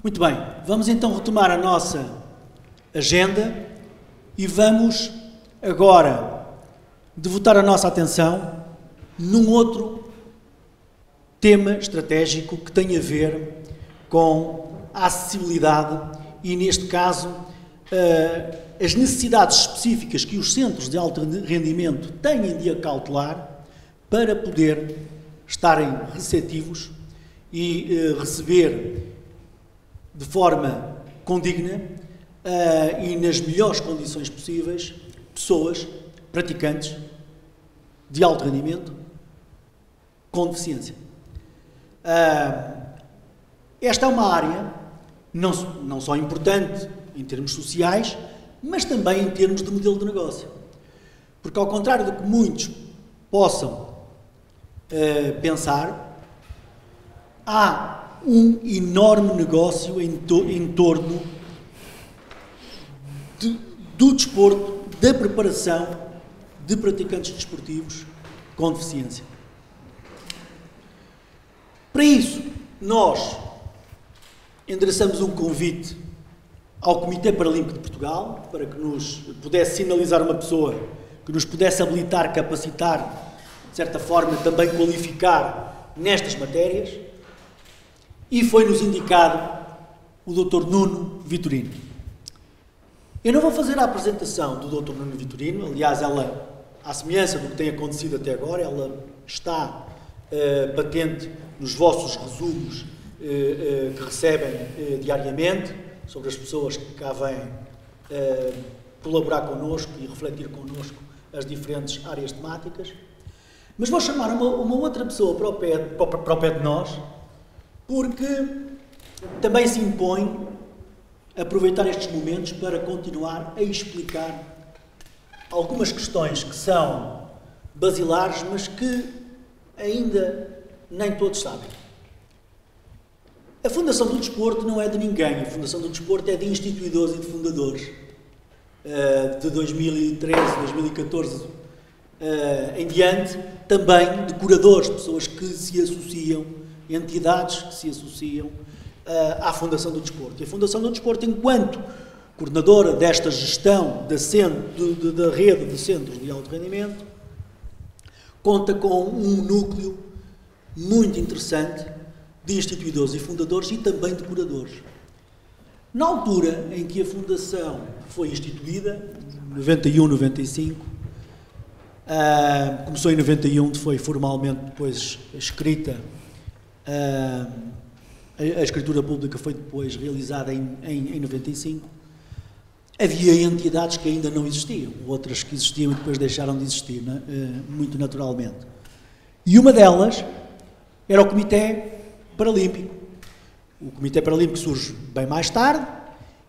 Muito bem, vamos então retomar a nossa agenda e vamos agora devotar a nossa atenção num outro tema estratégico que tem a ver com a acessibilidade e, neste caso, as necessidades específicas que os centros de alto rendimento têm de acautelar para poder estarem receptivos e receber de forma condigna e nas melhores condições possíveis pessoas, praticantes de alto rendimento com deficiência. Esta é uma área não só importante em termos sociais, mas também em termos de modelo de negócio. Porque, ao contrário do que muitos possam pensar, há um enorme negócio em torno do desporto, da preparação de praticantes desportivos com deficiência. Para isso, nós endereçamos um convite ao Comitê Paralímpico de Portugal para que nos pudesse sinalizar uma pessoa que nos pudesse habilitar, capacitar, de certa forma também qualificar nestas matérias, e foi-nos indicado o Dr. Nuno Vitorino. Eu não vou fazer a apresentação do Dr. Nuno Vitorino, aliás, ela, à semelhança do que tem acontecido até agora, ela está patente nos vossos resumos que recebem diariamente sobre as pessoas que cá vêm colaborar connosco e refletir connosco as diferentes áreas temáticas. Mas vou chamar uma outra pessoa para o pé de nós, porque também se impõe aproveitar estes momentos para continuar a explicar algumas questões que são basilares, mas que ainda nem todos sabem. A Fundação do Desporto não é de ninguém, a Fundação do Desporto é de instituidores e de fundadores. De 2013, 2014 em diante, também de curadores, pessoas que se associam, entidades que se associam à Fundação do Desporto. E a Fundação do Desporto, enquanto coordenadora desta gestão da rede de centros de alto rendimento, conta com um núcleo muito interessante de instituidores e fundadores e também de curadores. Na altura em que a Fundação foi instituída, 91, 95, começou em 91, foi formalmente depois escrita, a escritura pública foi depois realizada em 95, havia entidades que ainda não existiam, outras que existiam e depois deixaram de existir, muito naturalmente. E uma delas era o Comitê Paralímpico. O Comitê Paralímpico surge bem mais tarde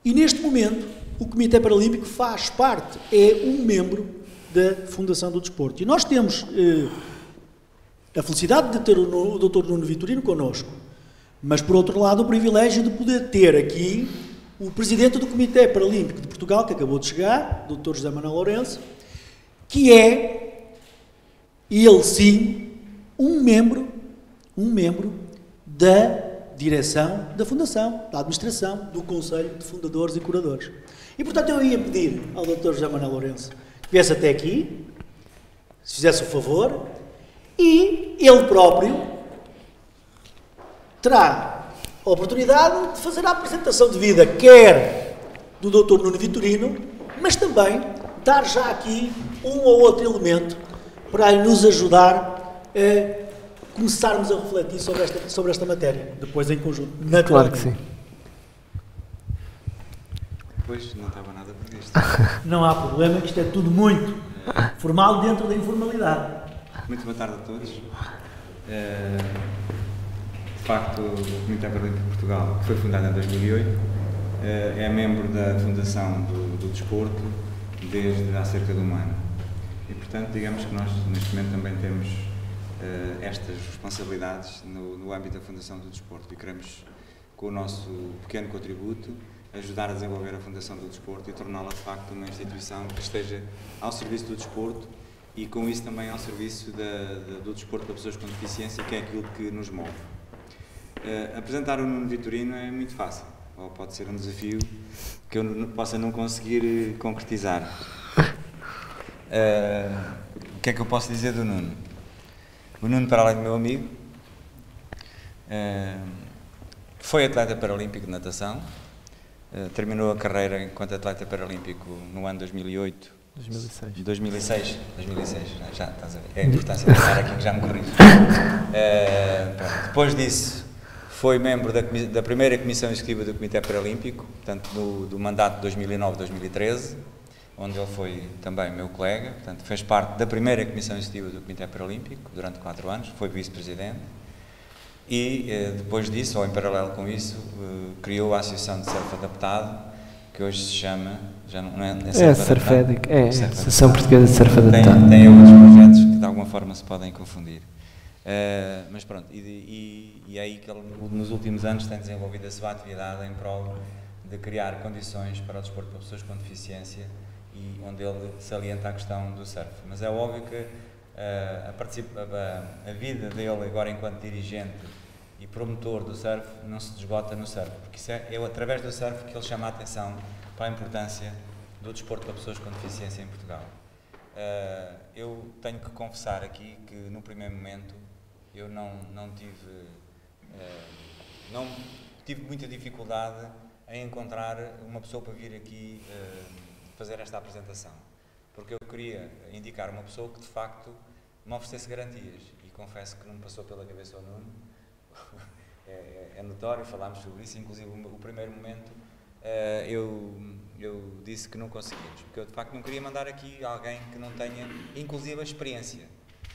e, neste momento, o Comitê Paralímpico faz parte, é um membro da Fundação do Desporto. E nós temos a felicidade de ter o Dr. Nuno Vitorino connosco, mas, por outro lado, o privilégio de poder ter aqui o Presidente do Comitê Paralímpico de Portugal, que acabou de chegar, o Dr. José Manuel Lourenço, que é, ele sim, um membro da direção da Fundação, da administração, do Conselho de Fundadores e Curadores. E, portanto, eu ia pedir ao Dr. José Manuel Lourenço que viesse até aqui, se fizesse o favor, e ele próprio terá a oportunidade de fazer a apresentação devida, quer do Dr. Nuno Vitorino, mas também dar já aqui um ou outro elemento para nos ajudar a começarmos a refletir sobre esta matéria, depois em conjunto. Claro que sim. Pois, não estava nada previsto. Não há problema, que isto é tudo muito formal dentro da informalidade. Muito boa tarde a todos. De facto, o Comitê Paralímpico de Portugal, que foi fundado em 2008, é membro da Fundação do Desporto desde há cerca de um ano. E, portanto, digamos que nós, neste momento, também temos estas responsabilidades no âmbito da Fundação do Desporto e queremos, com o nosso pequeno contributo, ajudar a desenvolver a Fundação do Desporto e torná-la, de facto, uma instituição que esteja ao serviço do desporto e, com isso, também ao serviço do desporto para pessoas com deficiência, que é aquilo que nos move. Apresentar o Nuno Vitorino é muito fácil. ou pode ser um desafio que eu possa não conseguir concretizar. O que é que eu posso dizer do Nuno? O Nuno, para além do meu amigo, foi atleta paralímpico de natação, terminou a carreira enquanto atleta paralímpico no ano 2008. 2006, já estás a ver, é a importância de estar aqui que já me corrijo. Depois disso, foi membro da primeira Comissão Executiva do Comitê Paralímpico, portanto, do mandato 2009-2013, onde ele foi também meu colega, portanto, fez parte da primeira Comissão Executiva do Comitê Paralímpico durante 4 anos, foi vice-presidente, e depois disso, ou em paralelo com isso, criou a Associação de Surf Adaptado, que hoje se chama, já não é Surfedic, é a Associação Portuguesa de Surf Adaptado. Tem outros projetos que de alguma forma se podem confundir. Mas pronto, e é aí que ele nos últimos anos tem desenvolvido a sua atividade em prol de criar condições para o desporto para pessoas com deficiência, e onde ele salienta a questão do surf. Mas é óbvio que a vida dele agora enquanto dirigente e promotor do surf não se esgota no surf, porque isso é através do surf que ele chama a atenção para a importância do desporto para pessoas com deficiência em Portugal. Eu tenho que confessar aqui que no primeiro momento eu não tive muita dificuldade em encontrar uma pessoa para vir aqui fazer esta apresentação, porque eu queria indicar uma pessoa que de facto me oferecesse garantias, e confesso que não me passou pela cabeça ao Nuno. É notório, falámos sobre isso, inclusive o primeiro momento eu disse que não conseguimos, porque eu de facto não queria mandar aqui alguém que não tenha inclusive a experiência,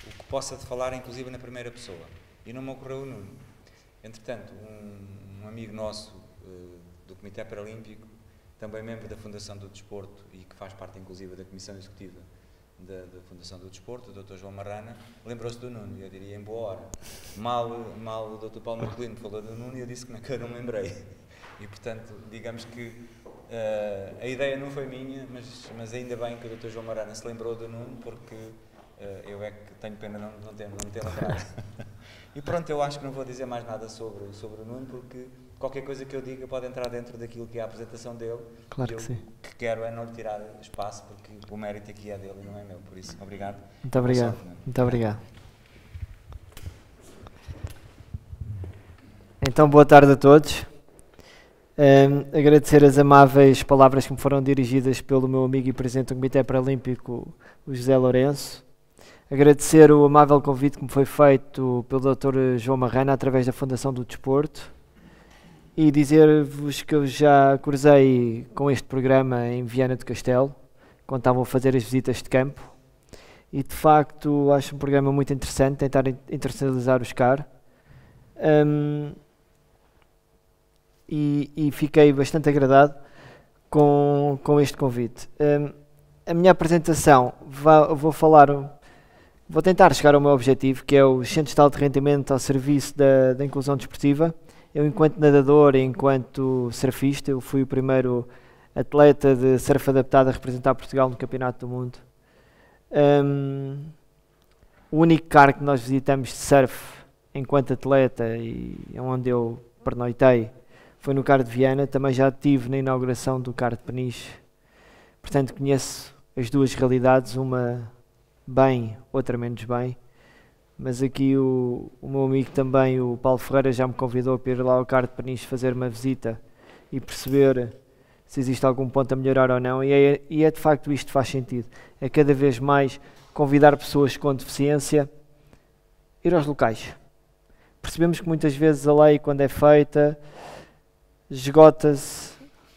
o que possa falar inclusive na primeira pessoa, e não me ocorreu o Nuno. Entretanto, um amigo nosso do Comitê Paralímpico, também membro da Fundação do Desporto e que faz parte inclusive da Comissão Executiva da Fundação do Desporto, o Dr. João Marrana, lembrou-se do Nuno, e eu diria em boa hora. Mal o Dr. Paulo Marcolino falou do Nuno e eu disse que eu não me lembrei. E portanto, digamos que a ideia não foi minha, mas ainda bem que o Dr. João Marrana se lembrou do Nuno, porque eu é que tenho pena não ter lembrado. E pronto, eu acho que não vou dizer mais nada sobre o Nuno, porque qualquer coisa que eu diga pode entrar dentro daquilo que é a apresentação dele. Claro que sim. O que quero é não lhe tirar espaço, porque o mérito aqui é dele e não é meu. Por isso, obrigado. Muito obrigado. Muito obrigado. Então, boa tarde a todos. Agradecer as amáveis palavras que me foram dirigidas pelo meu amigo e presidente do Comitê Paralímpico, o José Lourenço. Agradecer o amável convite que me foi feito pelo Dr. João Marrana através da Fundação do Desporto, e dizer-vos que eu já cruzei com este programa em Viana do Castelo, quando estavam a fazer as visitas de campo, e de facto acho um programa muito interessante, tentar internacionalizar o SCAR, e fiquei bastante agradado com este convite. A minha apresentação, vou tentar chegar ao meu objetivo, que é o Centros de Alto Rendimento ao serviço da inclusão desportiva. Eu, enquanto nadador e enquanto surfista, eu fui o primeiro atleta de surf adaptado a representar Portugal no Campeonato do Mundo. O único CAR que nós visitamos de surf enquanto atleta, e onde eu pernoitei, foi no CAR de Viana. Também já estive na inauguração do CAR de Peniche. Portanto, conheço as duas realidades, uma bem, outra menos bem. Mas aqui o meu amigo também, o Paulo Ferreira, já me convidou para ir lá ao CAR de Peniche fazer uma visita e perceber se existe algum ponto a melhorar ou não. E é de facto isto faz sentido. É cada vez mais convidar pessoas com deficiência a ir aos locais. Percebemos que muitas vezes a lei, quando é feita, esgota-se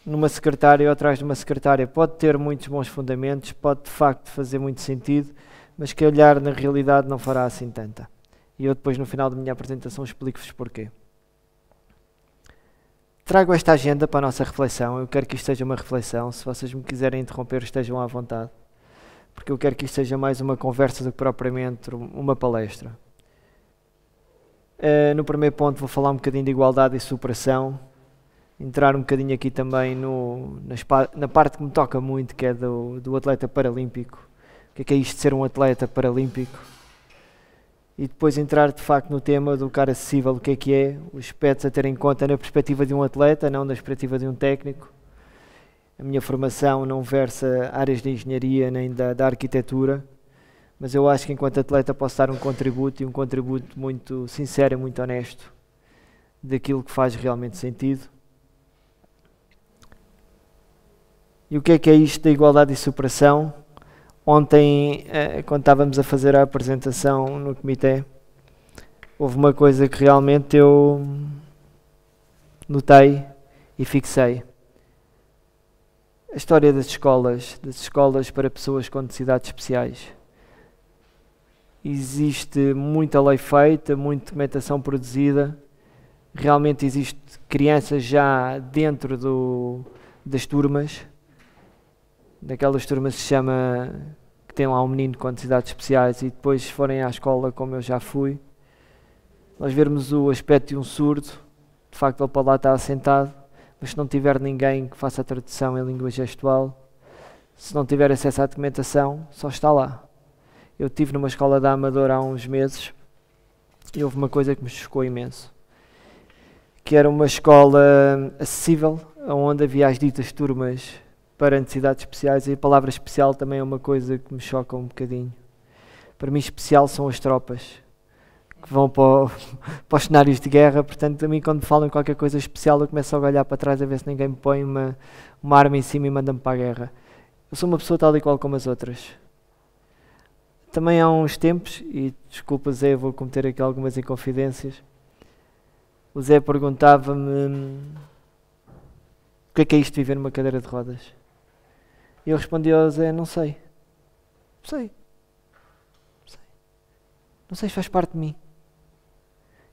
numa secretária ou atrás de uma secretária. Pode ter muitos bons fundamentos, pode de facto fazer muito sentido, mas que olhar na realidade não fará assim tanta. E eu depois, no final da minha apresentação, explico-vos porquê. Trago esta agenda para a nossa reflexão. Eu quero que isto seja uma reflexão. Se vocês me quiserem interromper, estejam à vontade, porque eu quero que isto seja mais uma conversa do que propriamente uma palestra. No primeiro ponto vou falar um bocadinho de igualdade e superação, entrar um bocadinho aqui também na parte que me toca muito, que é do atleta paralímpico. O que é isto de ser um atleta paralímpico? e depois entrar de facto no tema do cara acessível, o que é, os aspectos a ter em conta na perspectiva de um atleta, não na perspectiva de um técnico. A minha formação não versa áreas de engenharia nem da arquitetura, mas eu acho que enquanto atleta posso dar um contributo, e um contributo muito sincero e muito honesto daquilo que faz realmente sentido. E o que é isto da igualdade e superação? Ontem, quando estávamos a fazer a apresentação no comitê, houve uma coisa que realmente eu notei e fixei. A história das escolas para pessoas com necessidades especiais. Existe muita lei feita, muita documentação produzida. Realmente existe crianças já dentro das turmas, daquelas turmas que se chama, que tem lá um menino com necessidades especiais, e depois se forem à escola, como eu já fui, nós vermos o aspecto de um surdo, de facto ele para lá está assentado, mas se não tiver ninguém que faça a tradução em língua gestual, se não tiver acesso à documentação, só está lá. Eu estive numa escola da Amadora há uns meses e houve uma coisa que me chocou imenso, que era uma escola acessível, onde havia as ditas turmas para necessidades especiais, e a palavra especial também é uma coisa que me choca um bocadinho. Para mim especial são as tropas que vão para os cenários de guerra, portanto a mim quando me falam qualquer coisa especial eu começo a olhar para trás a ver se ninguém me põe uma arma em cima e manda-me para a guerra. Eu sou uma pessoa tal e qual como as outras. Também há uns tempos, e desculpa Zé, eu vou cometer aqui algumas inconfidências, o Zé perguntava-me o que é isto de viver numa cadeira de rodas. E eu respondi ao Zé, não sei. Não sei se faz parte de mim.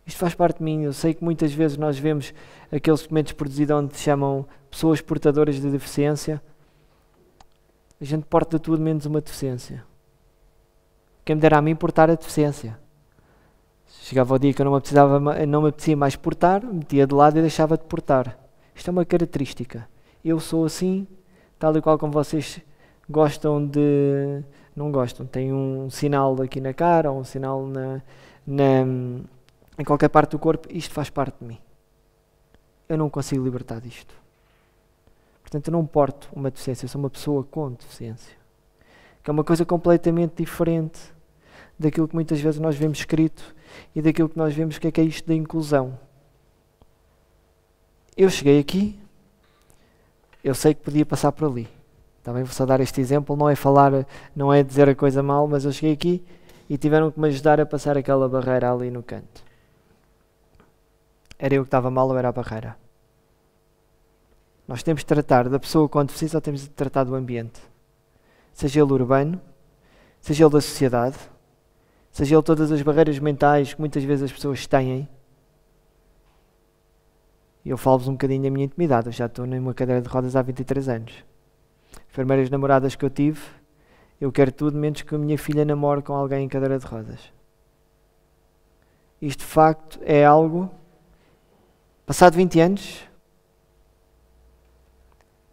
Isto faz parte de mim. Eu sei que muitas vezes nós vemos aqueles documentos produzidos onde chamam pessoas portadoras de deficiência. A gente porta tudo menos uma deficiência. Quem me dera a mim portar a deficiência. Chegava o dia que eu não me apetecia mais portar, metia de lado e deixava de portar. Isto é uma característica. Eu sou assim, tal e qual como vocês gostam de... Não gostam. Tem um sinal aqui na cara, ou um sinal em qualquer parte do corpo. Isto faz parte de mim. Eu não consigo libertar disto. Portanto, eu não porto uma deficiência. Eu sou uma pessoa com deficiência. Que é uma coisa completamente diferente daquilo que muitas vezes nós vemos escrito e daquilo que nós vemos que é isto da inclusão. Eu cheguei aqui, eu sei que podia passar por ali. Também vou só dar este exemplo, não é dizer a coisa mal, mas eu cheguei aqui e tiveram que me ajudar a passar aquela barreira ali no canto. Era eu que estava mal ou era a barreira? Nós temos de tratar da pessoa com deficiência ou temos de tratar do ambiente? Seja ele urbano, seja ele da sociedade, seja ele todas as barreiras mentais que muitas vezes as pessoas têm. E eu falo-vos um bocadinho da minha intimidade. Eu já estou numa cadeira de rodas há 23 anos. As primeiras namoradas que eu tive, eu quero tudo menos que a minha filha namore com alguém em cadeira de rodas. Isto de facto é algo, passado 20 anos,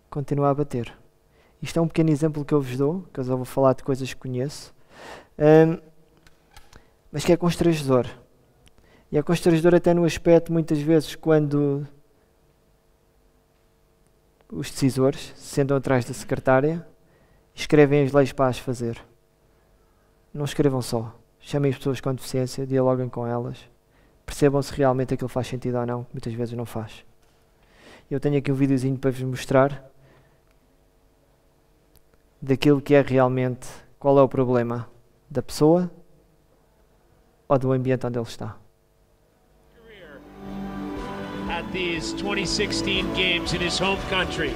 continua a bater. Isto é um pequeno exemplo que eu vos dou, que eu já vou falar de coisas que conheço, mas que é constrangedor. E é constrangedor até no aspecto, muitas vezes, quando os decisores se sentam atrás da secretária e escrevem as leis para as fazer. Não escrevam só. Chamem as pessoas com deficiência, dialoguem com elas, percebam se realmente aquilo faz sentido ou não, que muitas vezes não faz. Eu tenho aqui um videozinho para vos mostrar daquilo que é realmente, qual é o problema da pessoa ou do ambiente onde ele está. At these 2016 games in his home country.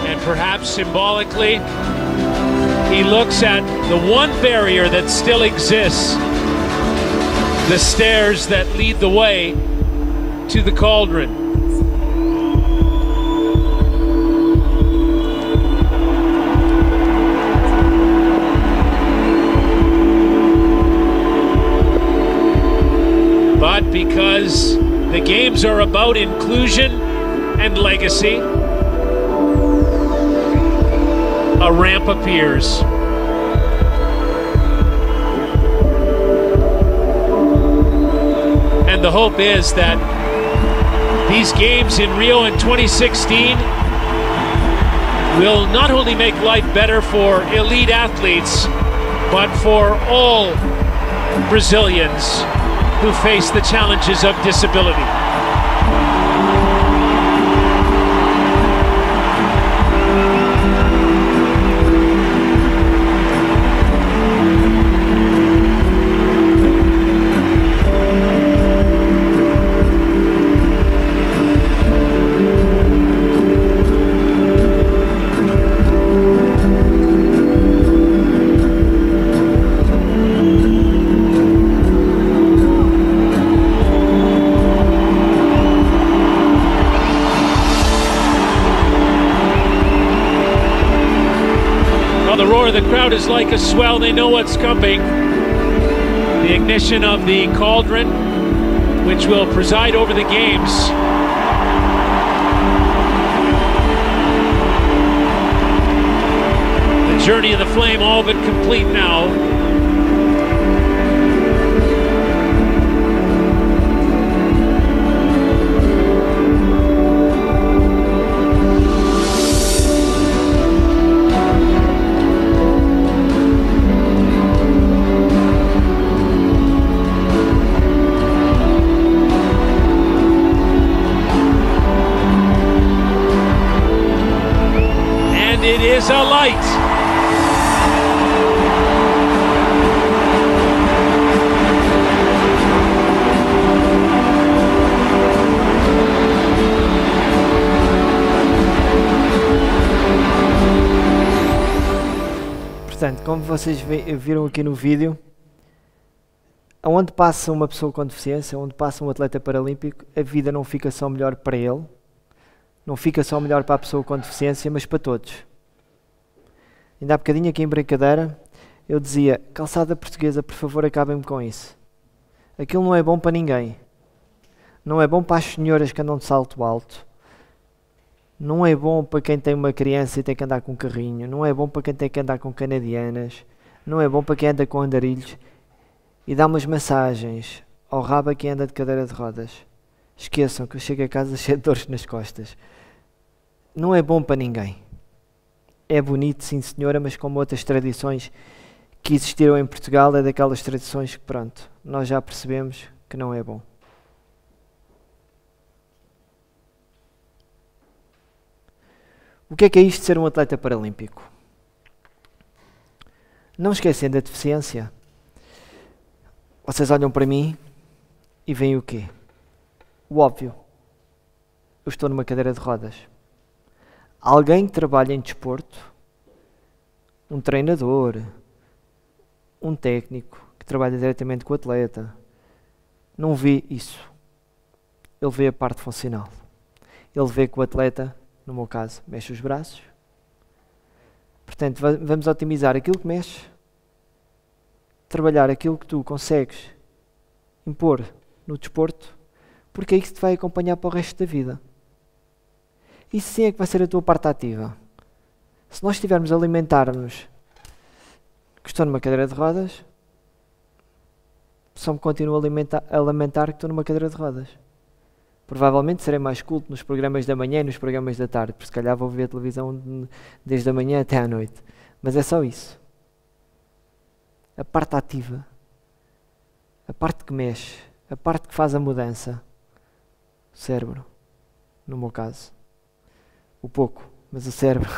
And perhaps symbolically, he looks at the one barrier that still exists, the stairs that lead the way to the cauldron. But because the games are about inclusion and legacy, a ramp appears. And the hope is that these games in Rio in 2016 will not only make life better for elite athletes, but for all Brazilians who face the challenges of disability. The crowd is like a swell, they know what's coming. The ignition of the cauldron, which will preside over the games. The journey of the flame all but complete now. It is a light. Portanto, como vocês viram aqui no vídeo, onde passa uma pessoa com deficiência, onde passa um atleta paralímpico, a vida não fica só melhor para ele, não fica só melhor para a pessoa com deficiência, mas para todos. Ainda há bocadinho aqui em brincadeira, eu dizia, calçada portuguesa, por favor acabem-me com isso. Aquilo não é bom para ninguém. Não é bom para as senhoras que andam de salto alto. Não é bom para quem tem uma criança e tem que andar com um carrinho. Não é bom para quem tem que andar com canadianas. Não é bom para quem anda com andarilhos. E dá umas massagens ao rabo a quem anda de cadeira de rodas. Esqueçam que eu chego a casa cheio de dores nas costas. Não é bom para ninguém. É bonito, sim senhora, mas como outras tradições que existiram em Portugal, é daquelas tradições que, pronto, nós já percebemos que não é bom. O que é isto de ser um atleta paralímpico? Não esquecendo a deficiência, vocês olham para mim e veem o quê? O óbvio. Eu estou numa cadeira de rodas. Alguém que trabalha em desporto, um treinador, um técnico que trabalha diretamente com o atleta, não vê isso. Ele vê a parte funcional. Ele vê que o atleta, no meu caso, mexe os braços. Portanto, vamos otimizar aquilo que mexe, trabalhar aquilo que tu consegues impor no desporto, porque é isso que te vai acompanhar para o resto da vida. Isso sim é que vai ser a tua parte ativa. Se nós estivermos a alimentar-nos que estou numa cadeira de rodas, só me continuo a lamentar que estou numa cadeira de rodas. Provavelmente serei mais culto nos programas da manhã e nos programas da tarde, porque se calhar vou ver a televisão desde a manhã até à noite. Mas é só isso. A parte ativa, a parte que mexe, a parte que faz a mudança, o cérebro, no meu caso. O pouco, mas o cérebro,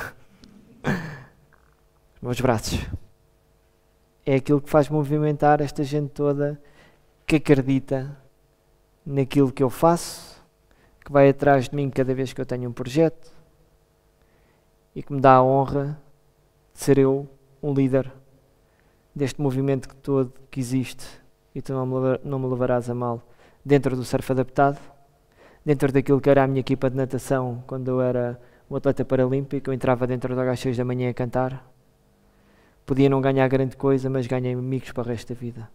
os meus braços, é aquilo que faz movimentar esta gente toda que acredita naquilo que eu faço, que vai atrás de mim cada vez que eu tenho um projeto e que me dá a honra de ser eu um líder deste movimento todo que existe, e tu não me levarás a mal, dentro do surf adaptado, dentro daquilo que era a minha equipa de natação quando eu era um atleta paralímpico. Eu entrava dentro do às 6 da manhã a cantar. Podia não ganhar grande coisa, mas ganhei amigos para o resto da vida.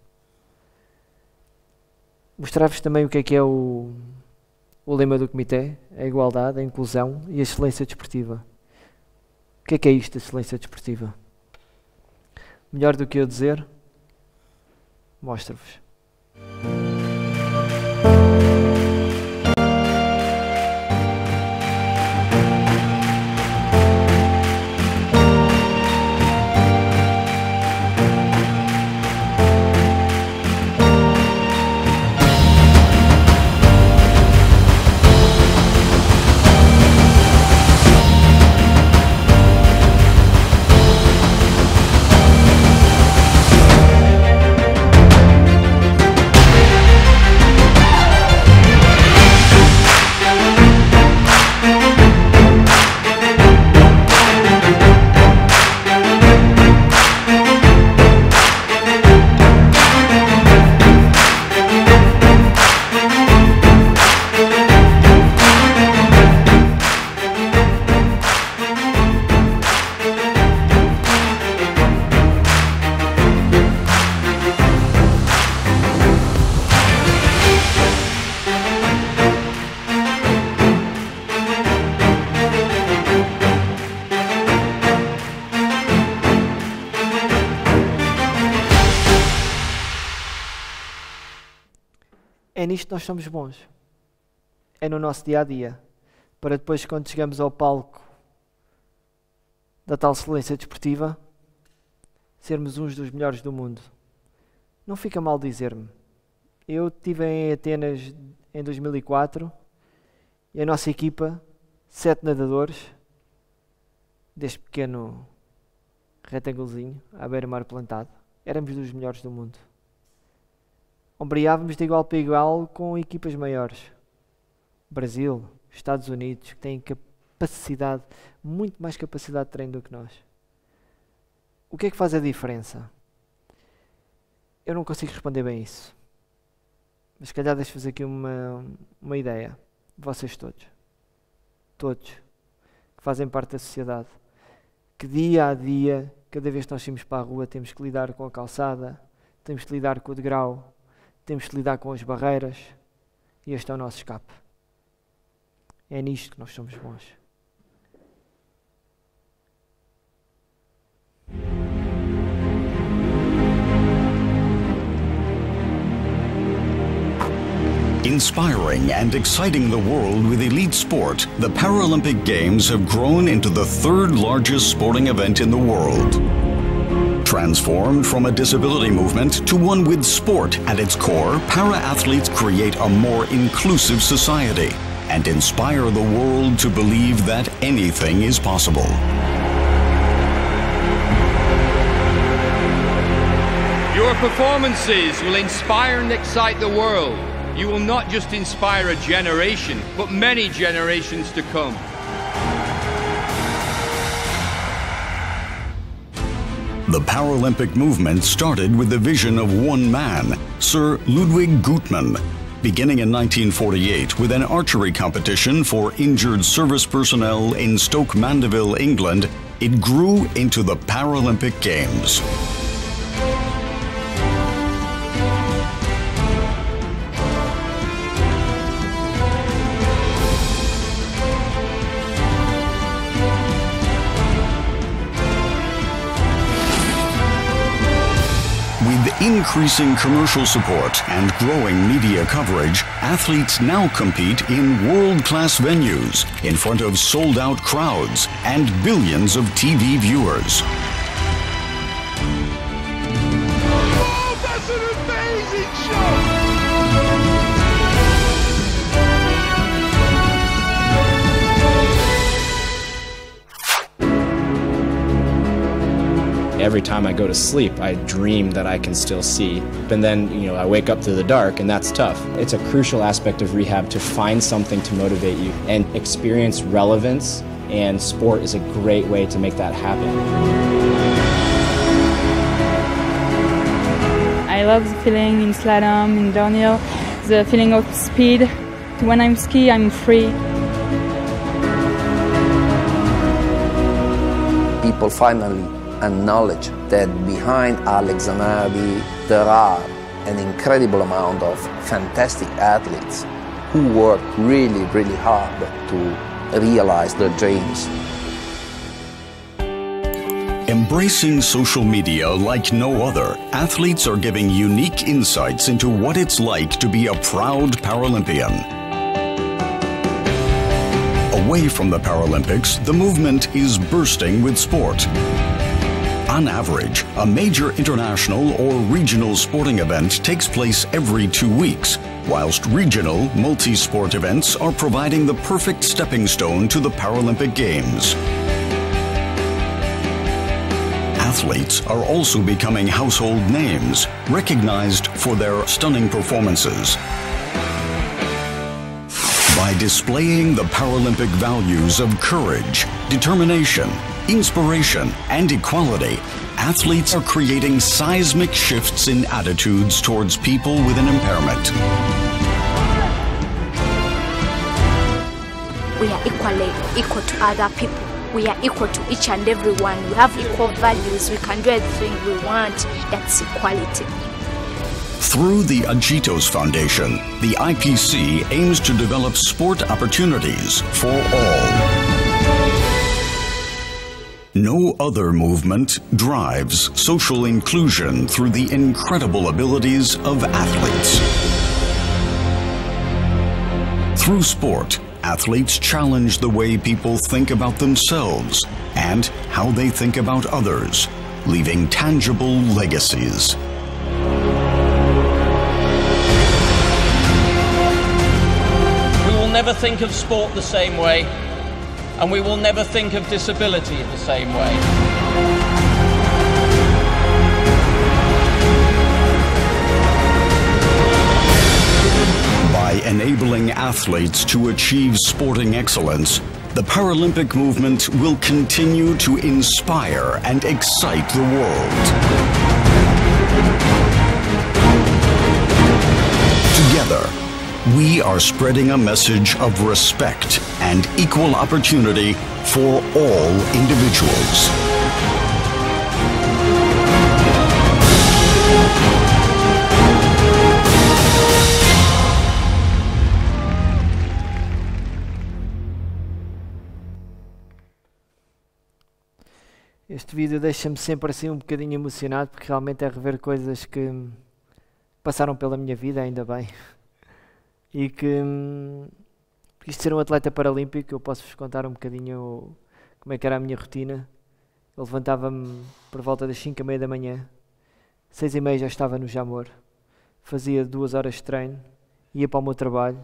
Mostrar-vos também o que é o lema do comitê, a igualdade, a inclusão e a excelência desportiva. O que é isto, a excelência desportiva? Melhor do que eu dizer, mostro-vos. É nisto que nós somos bons. É no nosso dia-a-dia. Para depois, quando chegamos ao palco da tal excelência desportiva, sermos uns dos melhores do mundo. Não fica mal dizer-me. Eu estive em Atenas em 2004 e a nossa equipa, 7 nadadores, deste pequeno retângulozinho, à beira-mar plantado, éramos dos melhores do mundo. Ombreávamos de igual para igual com equipas maiores. Brasil, Estados Unidos, que têm capacidade, muito mais capacidade de treino do que nós. O que é que faz a diferença? Eu não consigo responder bem isso. Mas se calhar deixo-vos aqui uma ideia. Vocês todos, que fazem parte da sociedade, que dia a dia, cada vez que nós saímos para a rua, temos que lidar com a calçada, temos que lidar com o degrau, temos que lidar com as barreiras, e este é o nosso escape. É nisto que nós somos bons. Inspiring and exciting the world with elite sport, the Paralympic Games have grown into the third largest sporting event in the world. Transformed from a disability movement to one with sport at its core, para-athletes create a more inclusive society and inspire the world to believe that anything is possible. Your performances will inspire and excite the world. You will not just inspire a generation, but many generations to come. The Paralympic movement started with the vision of one man, Sir Ludwig Guttmann. Beginning in 1948 with an archery competition for injured service personnel in Stoke Mandeville, England, it grew into the Paralympic Games. Increasing commercial support and growing media coverage, athletes now compete in world-class venues in front of sold-out crowds and billions of TV viewers. Oh, that's an amazing shot! Every time I go to sleep, I dream that I can still see. And then, I wake up to the dark, and that's tough. It's a crucial aspect of rehab to find something to motivate you and experience relevance, and sport is a great way to make that happen. I love the feeling in slalom, in downhill, the feeling of speed. When I'm ski, I'm free. People finally acknowledge that behind Alex Zanardi there are an incredible amount of fantastic athletes who work really, really hard to realize their dreams. Embracing social media like no other, athletes are giving unique insights into what it's like to be a proud Paralympian. Away from the Paralympics, the movement is bursting with sport. On average, a major international or regional sporting event takes place every 2 weeks, whilst regional, multi-sport events are providing the perfect stepping stone to the Paralympic Games. Athletes are also becoming household names, recognized for their stunning performances. By displaying the Paralympic values of courage, determination, inspiration, and equality, athletes are creating seismic shifts in attitudes towards people with an impairment. We are equal to other people. We are equal to each and every one. We have equal values. We can do everything we want. That's equality. Through the Agitos Foundation, the IPC aims to develop sport opportunities for all. No other movement drives social inclusion through the incredible abilities of athletes. Through sport, athletes challenge the way people think about themselves and how they think about others, leaving tangible legacies. We will never think of sport the same way, and we will never think of disability the same way. By enabling athletes to achieve sporting excellence, the Paralympic movement will continue to inspire and excite the world. Together, we are spreading a message of respect and equal opportunity for all individuals. Este vídeo deixa-me sempre assim um bocadinho emocionado, porque realmente é rever coisas que passaram pela minha vida, ainda bem. E que isto ser um atleta paralímpico, eu posso-vos contar um bocadinho como é que era a minha rotina. Eu levantava-me por volta das 5h30 da manhã, 6h30 já estava no Jamor, fazia 2 horas de treino, ia para o meu trabalho,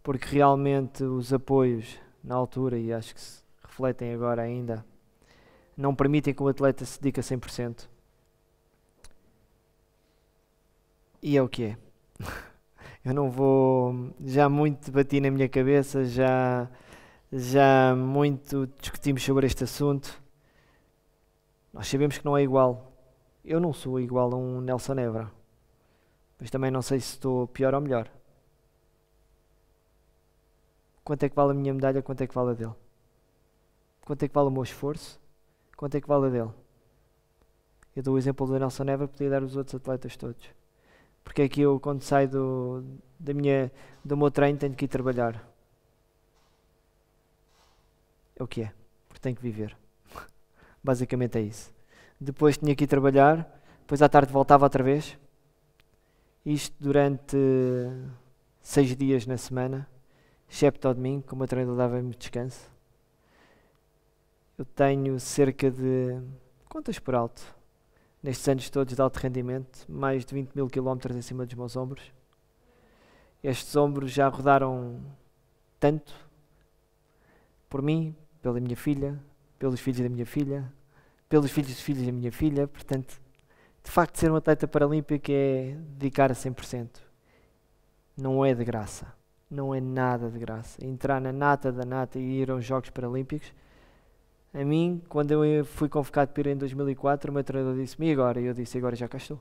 porque realmente os apoios na altura, e acho que se refletem agora ainda, não permitem que o atleta se dedique a 100%. E é o que é. Eu não vou... Já muito bati na minha cabeça, já muito discutimos sobre este assunto. Nós sabemos que não é igual. Eu não sou igual a um Nelson Évora, mas também não sei se estou pior ou melhor. Quanto é que vale a minha medalha, quanto é que vale a dele? Quanto é que vale o meu esforço? Quanto é que vale a dele? Eu dou o exemplo do Nelson Évora, podia dar os outros atletas todos. Porque é que eu, quando saio do meu treino, tenho que ir trabalhar? É o que é, porque tenho que viver. Basicamente é isso. Depois tinha que ir trabalhar, depois à tarde voltava outra vez. Isto durante 6 dias na semana, excepto ao domingo, como o treinador dava-me descanso. Eu tenho cerca de, contas por alto, nestes anos todos de alto rendimento, mais de 20.000 km em cima dos meus ombros. Estes ombros já rodaram tanto por mim, pela minha filha, pelos filhos da minha filha, pelos filhos dos filhos da minha filha. Portanto, de facto, ser um atleta paralímpico é dedicar a 100%. Não é de graça. Não é nada de graça. Entrar na nata da nata e ir aos Jogos Paralímpicos. A mim, quando eu fui convocado para ir em 2004, o meu treinador disse-me, e agora? E eu disse, agora já cá estou.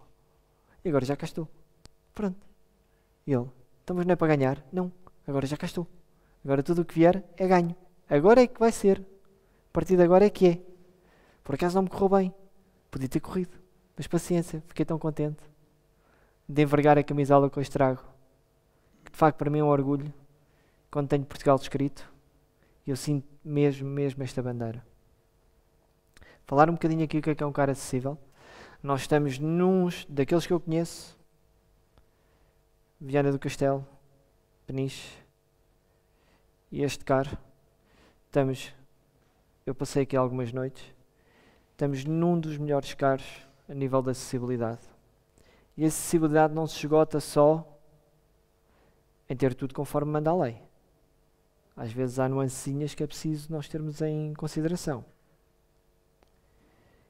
E agora já cá estou. Pronto. E ele, então mas não é para ganhar? Não, agora já cá estou. Agora tudo o que vier é ganho. Agora é que vai ser. A partir de agora é que é. Por acaso não me correu bem. Podia ter corrido. Mas paciência, fiquei tão contente de envergar a camisola que hoje trago. Que de facto para mim é um orgulho. Quando tenho Portugal escrito, eu sinto mesmo esta bandeira. falar um bocadinho aqui o que é um car acessível. Nós estamos nos daqueles que eu conheço, Viana do Castelo, Peniche, e este car, eu passei aqui algumas noites, estamos num dos melhores cars a nível de acessibilidade. E a acessibilidade não se esgota só em ter tudo conforme manda a lei. Às vezes há nuancezinhas que é preciso nós termos em consideração.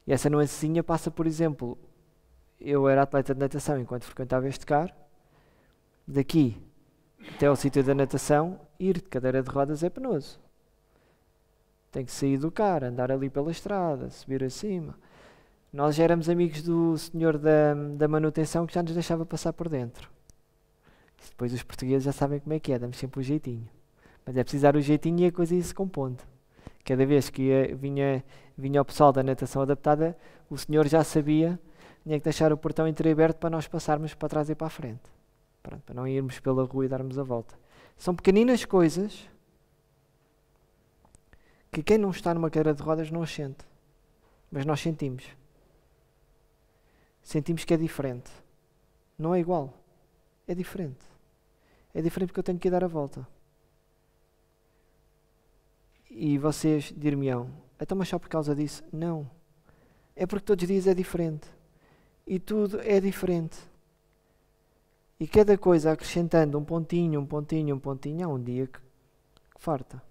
E essa nuancezinha passa, por exemplo, eu era atleta de natação enquanto frequentava este car, daqui até ao sítio da natação, ir de cadeira de rodas é penoso. Tem que sair do car, andar ali pela estrada, subir acima. Nós já éramos amigos do senhor da manutenção que já nos deixava passar por dentro. Depois os portugueses já sabem como é que é, damos sempre o jeitinho. Mas é preciso dar o jeitinho e a coisa ia se compondo. Cada vez que vinha o pessoal da natação adaptada, o senhor já sabia, tinha que deixar o portão entreaberto para nós passarmos para trás e para a frente. Pronto, para não irmos pela rua e darmos a volta. São pequeninas coisas que quem não está numa cadeira de rodas não as sente. Mas nós sentimos. Sentimos que é diferente. Não é igual. É diferente. É diferente porque eu tenho que dar a volta. E vocês dir-me-ão, então mas só por causa disso? Não. É porque todos os dias é diferente. E tudo é diferente. E cada coisa acrescentando um pontinho, há um dia que farta.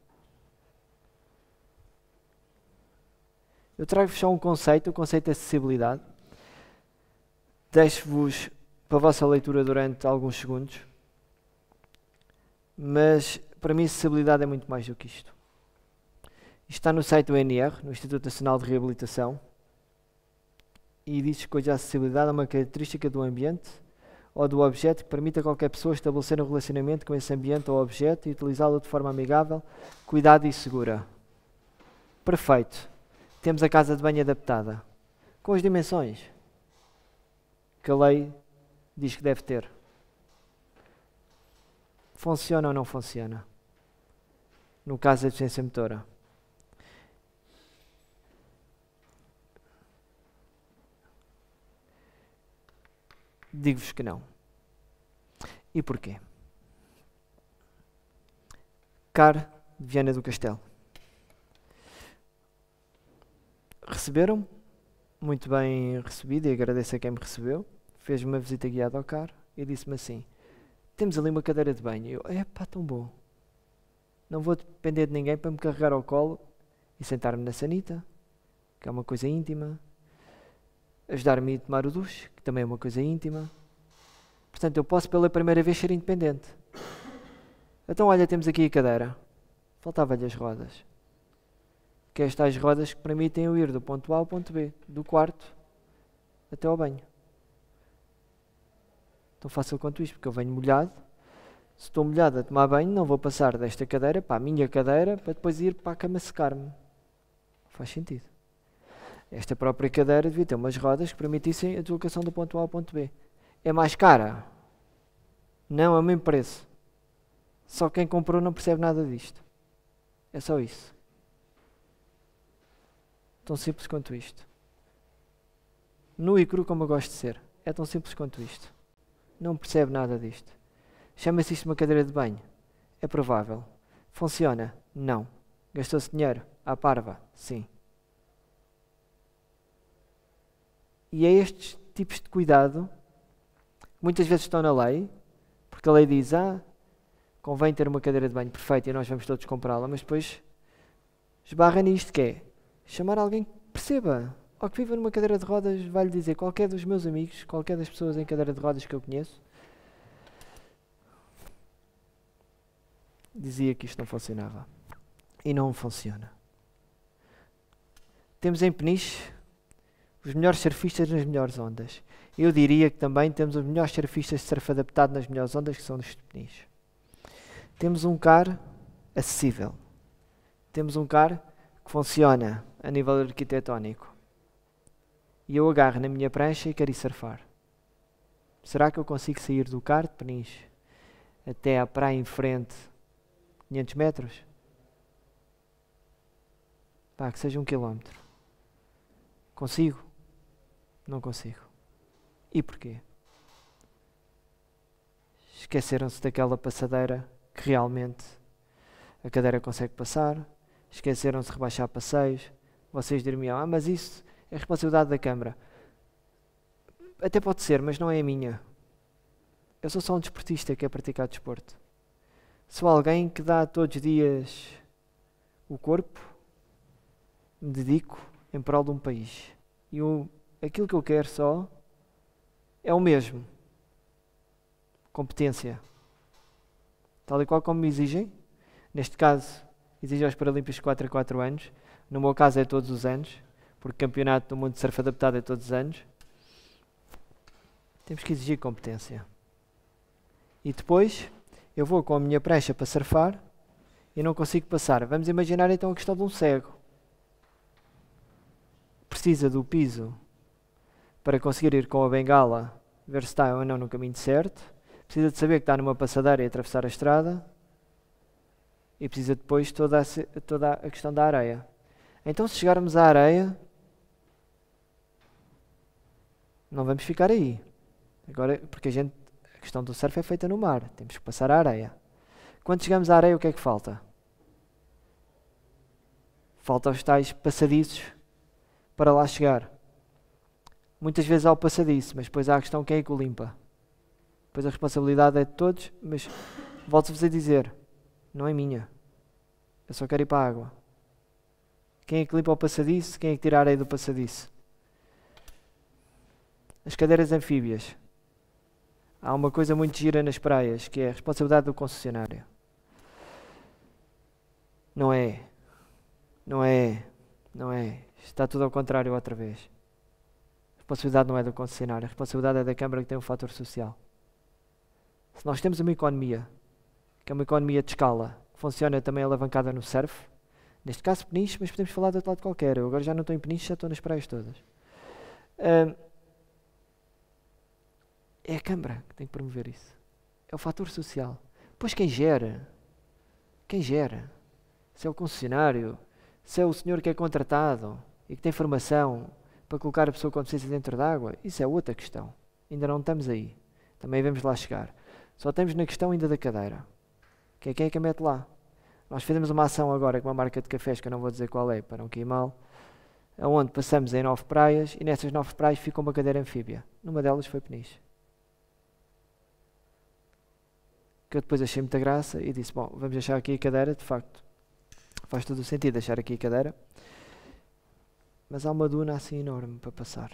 Eu trago-vos só um conceito, o conceito de acessibilidade. Deixo-vos para a vossa leitura durante alguns segundos. Mas, para mim, acessibilidade é muito mais do que isto. Isto está no site do INR, no Instituto Nacional de Reabilitação. E diz que a acessibilidade é uma característica do ambiente ou do objeto que permite a qualquer pessoa estabelecer um relacionamento com esse ambiente ou objeto e utilizá-lo de forma amigável, cuidada e segura. Perfeito. Temos a casa de banho adaptada, com as dimensões que a lei diz que deve ter. Funciona ou não funciona? No caso da deficiência motora. Digo-vos que não. E porquê? Car de Viana do Castelo. Receberam-me, muito bem recebido, e agradeço a quem me recebeu. Fez-me uma visita guiada ao car e disse-me assim: temos ali uma cadeira de banho. E eu, tão bom. Não vou depender de ninguém para me carregar ao colo e sentar-me na sanita, que é uma coisa íntima. Ajudar-me a tomar o duche, que também é uma coisa íntima. Portanto, eu posso pela primeira vez ser independente. Então, olha, temos aqui a cadeira. Faltavam-lhe as rodas. Que é estas rodas que permitem eu ir do ponto A ao ponto B, do quarto até ao banho. Tão fácil quanto isto, porque eu venho molhado. Se estou molhado a tomar banho, não vou passar desta cadeira para a minha cadeira para depois ir para a cama secar-me. Faz sentido. Esta própria cadeira devia ter umas rodas que permitissem a deslocação do ponto A ao ponto B. É mais cara? Não, é o mesmo preço. Só quem comprou não percebe nada disto. É só isso. Tão simples quanto isto. Nu e cru como eu gosto de ser. É tão simples quanto isto. Não percebe nada disto. Chama-se isto uma cadeira de banho? É provável. Funciona? Não. Gastou-se dinheiro? À parva? Sim. E é estes tipos de cuidado que muitas vezes estão na lei, porque a lei diz, convém ter uma cadeira de banho perfeita e nós vamos todos comprá-la, mas depois esbarra nisto que é chamar alguém que perceba, ou que viva numa cadeira de rodas, vai-lhe dizer, qualquer dos meus amigos, qualquer das pessoas em cadeira de rodas que eu conheço, dizia que isto não funcionava. E não funciona. Temos em Peniche os melhores surfistas nas melhores ondas. Eu diria que também temos os melhores surfistas de surf adaptado nas melhores ondas, que são dos Peniche. Temos um car acessível. Temos um car que funciona a nível arquitetónico. E eu agarro na minha prancha e quero ir surfar. Será que eu consigo sair do car de Peniche até à praia em frente 500 metros? Que seja 1 quilómetro. Consigo? Não consigo. E porquê? Esqueceram-se daquela passadeira que realmente a cadeira consegue passar. Esqueceram-se de rebaixar passeios. Vocês diriam, mas isso é responsabilidade da Câmara. Até pode ser, mas não é a minha. Eu sou só um desportista que quer praticar desporto. Sou alguém que dá todos os dias o corpo, me dedico em prol de um país. E aquilo que eu quero só é o mesmo. Competência. Tal e qual como me exigem. Neste caso, exigem aos Paralímpicos 4 a 4 anos. No meu caso é todos os anos, porque o campeonato do mundo de surf adaptado é todos os anos. Temos que exigir competência. E depois, eu vou com a minha prancha para surfar e não consigo passar. Vamos imaginar então a questão de um cego. Precisa do piso para conseguir ir com a bengala, ver se está ou não no caminho certo. Precisa de saber que está numa passadeira e atravessar a estrada. E precisa depois toda a questão da areia. Então, se chegarmos à areia, não vamos ficar aí. Agora, porque a questão do surf é feita no mar. Temos que passar a areia. Quando chegamos à areia, o que é que falta? Falta os tais passadiços para lá chegar. Muitas vezes há o passadiço, mas depois há a questão quem é que o limpa. Depois a responsabilidade é de todos, mas volto-vos a dizer, não é minha. Eu só quero ir para a água. Quem é que limpa o passadiço? Quem é que tira a areia do passadiço? As cadeiras anfíbias. Há uma coisa muito gira nas praias, que é a responsabilidade do concessionário. Não é. Está tudo ao contrário outra vez. A responsabilidade não é do concessionário, a responsabilidade é da Câmara que tem um fator social. Se nós temos uma economia, que é uma economia de escala, que funciona também alavancada no surf, neste caso Peniche, mas podemos falar de outro lado qualquer. Eu agora já não estou em Peniche, já estou nas praias todas. É a Câmara que tem que promover isso. É o fator social. Pois quem gera? Se é o concessionário, se é o senhor que é contratado e que tem formação para colocar a pessoa com deficiência dentro d'água, isso é outra questão. Ainda não estamos aí. Também vamos lá chegar. Só estamos na questão ainda da cadeira. Quem é que a mete lá? Nós fizemos uma ação agora com uma marca de cafés, que eu não vou dizer qual é, para não cair mal, onde passamos em 9 praias e nessas 9 praias ficou uma cadeira anfíbia. Numa delas foi Peniche. Que eu depois achei muita graça e disse, bom, vamos deixar aqui a cadeira, de facto. Faz todo o sentido deixar aqui a cadeira. Mas há uma duna assim enorme para passar.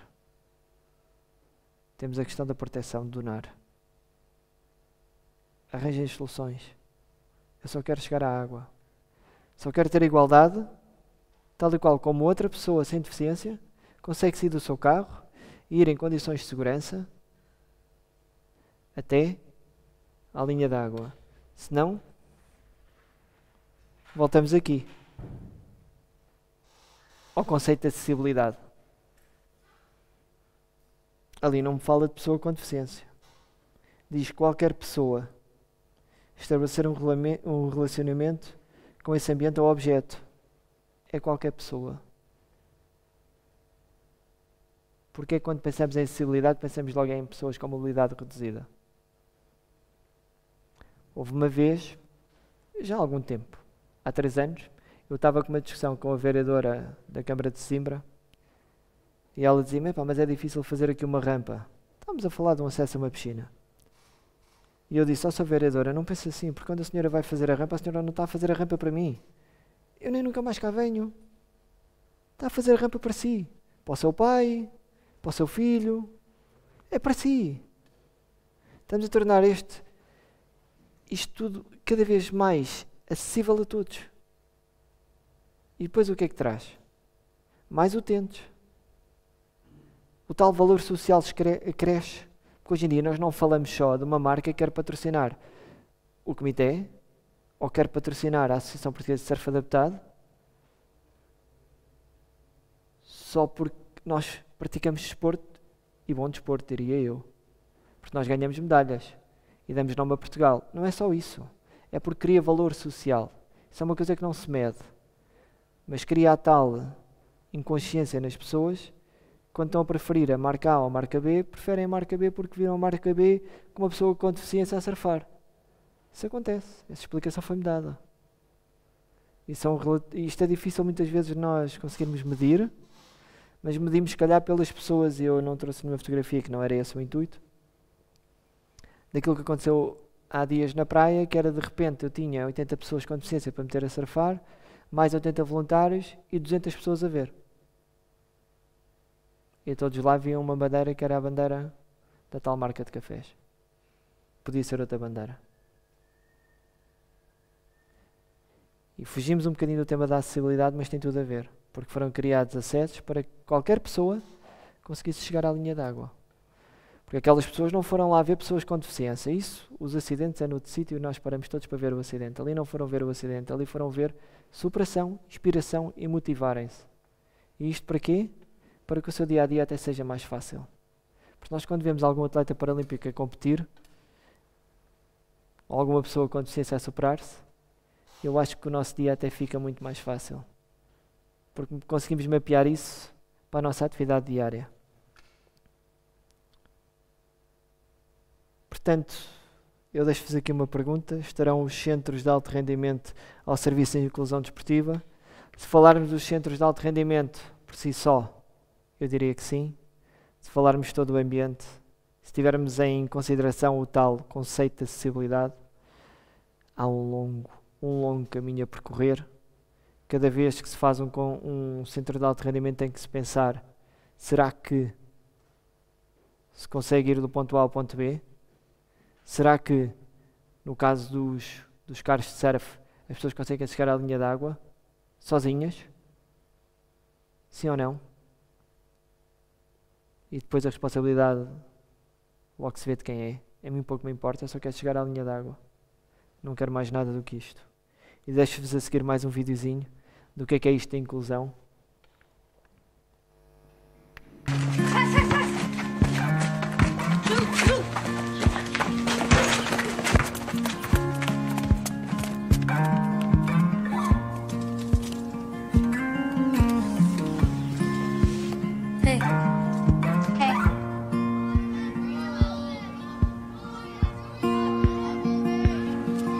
Temos a questão da proteção, de dunar. Arranjem soluções. Eu só quero chegar à água. Só quero ter igualdade, tal e qual como outra pessoa sem deficiência consegue sair do seu carro e ir em condições de segurança até à linha d'água. Senão, voltamos aqui ao conceito de acessibilidade. Ali não me fala de pessoa com deficiência. Diz qualquer pessoa estabelecer um relacionamento com esse ambiente ou objeto. É qualquer pessoa. Porque quando pensamos em acessibilidade, pensamos logo em pessoas com mobilidade reduzida. Houve uma vez, já há algum tempo, há 3 anos, eu estava com uma discussão com a vereadora da Câmara de Sesimbra e ela dizia-me, mas é difícil fazer aqui uma rampa. Estamos a falar de um acesso a uma piscina. E eu disse, sou vereadora, não pense assim, porque quando a senhora vai fazer a rampa, a senhora não está a fazer a rampa para mim. Eu nem nunca mais cá venho. Está a fazer a rampa para si. Para o seu pai, para o seu filho. É para si. Estamos a tornar isto tudo cada vez mais acessível a todos. E depois o que é que traz? Mais utentes. O tal valor social cresce. Porque hoje em dia nós não falamos só de uma marca que quer patrocinar o comitê ou quer patrocinar a Associação Portuguesa de Surf Adaptado só porque nós praticamos desporto, e bom desporto, diria eu. Porque nós ganhamos medalhas e damos nome a Portugal. Não é só isso. É porque cria valor social. Isso é uma coisa que não se mede. Mas cria a tal inconsciência nas pessoas quando estão a preferir a marca A ou a marca B, preferem a marca B porque viram a marca B com uma pessoa com deficiência a surfar. Isso acontece, essa explicação foi-me dada. Isto é difícil muitas vezes nós conseguirmos medir, mas medimos se calhar pelas pessoas, e eu não trouxe nenhuma fotografia que não era esse o intuito, daquilo que aconteceu há dias na praia, que era de repente eu tinha 80 pessoas com deficiência para meter a surfar, mais 80 voluntários e 200 pessoas a ver. E todos lá viam uma bandeira que era a bandeira da tal marca de cafés. Podia ser outra bandeira. E fugimos um bocadinho do tema da acessibilidade, mas tem tudo a ver, porque foram criados acessos para que qualquer pessoa conseguisse chegar à linha d'água. Porque aquelas pessoas não foram lá ver pessoas com deficiência. Isso, os acidentes é no outro sítio e nós paramos todos para ver o acidente. Ali não foram ver o acidente, ali foram ver superação, inspiração e motivarem-se. E isto para quê? Para que o seu dia-a-dia até seja mais fácil. Porque nós quando vemos algum atleta paralímpico a competir, ou alguma pessoa com deficiência a superar-se, eu acho que o nosso dia até fica muito mais fácil. Porque conseguimos mapear isso para a nossa atividade diária. Portanto, eu deixo-vos aqui uma pergunta. Estarão os centros de alto rendimento ao serviço da inclusão desportiva? Se falarmos dos centros de alto rendimento por si só, eu diria que sim. Se falarmos de todo o ambiente, se tivermos em consideração o tal conceito de acessibilidade, há um longo caminho a percorrer. Cada vez que se faz um centro de alto rendimento tem que se pensar, será que se consegue ir do ponto A ao ponto B? Será que, no caso dos carros de surf, as pessoas conseguem chegar à linha d'água sozinhas? Sim ou não? E depois a responsabilidade logo se vê de quem é. A mim pouco me importa, eu só quero chegar à linha d'água. Não quero mais nada do que isto. E deixo-vos a seguir mais um videozinho do que é isto de inclusão.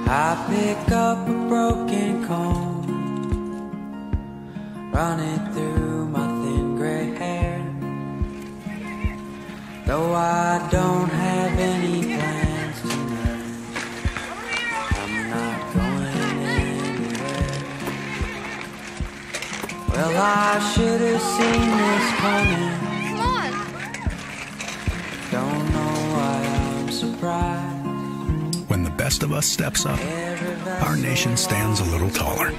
I pick up a broken comb, run it through my thin gray hair. Though I don't have any plans tonight, I'm not going anywhere. Well, I should have seen this coming. Don't know why I'm surprised. When the best of us steps up, our nation stands a little taller.